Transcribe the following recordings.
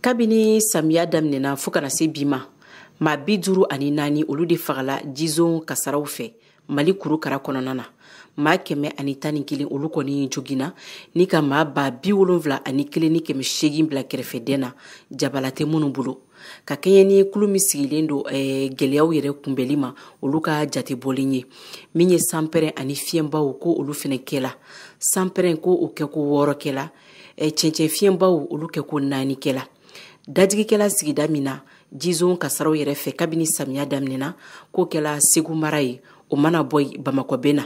kabini samiya daminɛna fo kana se bi ma maa 54 olu de fagala jizon kasaraw fɛ Mali kurukara kɔnɔna na. maa 111 olu kɔni jogina ni ka maa 71 ni 800 bila kɛrɛfɛdɛn na jabala tɛ minnu bolo. ka kɛɲɛ ni kulu min sigilen do gɛlɛyaw yɛrɛ kunbɛli ma olu ka jate bɔlen ye min ye sanpɛrɛn ani fiɲɛbaw ko olu fɛnɛ kɛla. sanpɛrɛn ko o kɛ ko 6 kɛla, cɛncɛn fiɲɛbaw olu kɛ ko 4 kɛla. dajigikɛla sigida min na jizon kasaraw yɛrɛ fɛ kabini samiya daminɛna ko kɛla Segu mara ye, o mana bɔ Bamakɔ bɛ na.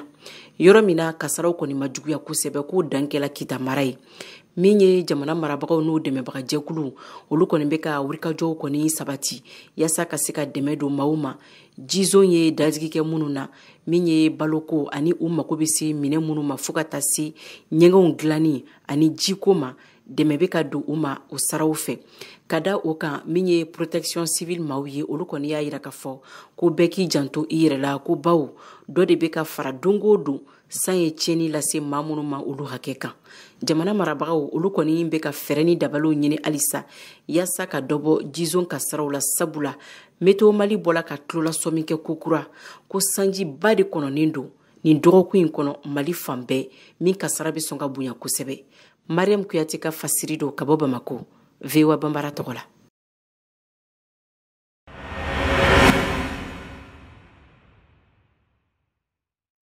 yɔrɔ min na kasaraw kɔni ma juguya kosɛbɛ ko dankɛla Kita mara ye min ye jamana marabagaw n'o dɛmɛbaga jɛkulu olu kɔni bɛ ka wurikajɔw kɔni sabati yasa ka se ka dɛmɛ don maaw ma. jizon ye dajigikɛ minnu na min ye baloko ani u mago bɛ se minɛ minnu ma fo ka taa se ɲɛgɛnw dilanni ani jiko ma, dɛmɛ bɛ ka don u ma o saraw fɛ. ka da o kan min ye protection civile maaw ye olu kɔni y'a yira ka fɔ ko bɛɛ k'i janto i yɛrɛ la, ko baw dɔ de bɛ ka fara don o don san ye tiɲɛni lase maa minnu ma olu hakɛ kan. jamana marabagaw olu kɔni bɛ ka fɛɛrɛ ni dabaliw ɲini halisa yasa ka dɔbɔ jizon kasaraw la, sabula Meteo Mali bɔla ka tulolasɔmi kɛ kokura ko sanjiba de kɔnɔnen don nin dɔgɔkun in kɔnɔ Mali fan bɛɛ min kasara bɛ sɔn ka bonya kosɛbɛ. Mariam Kuyate ka fasiri do ka bɔ Bamako, VOA Bambara tɔgɔ la.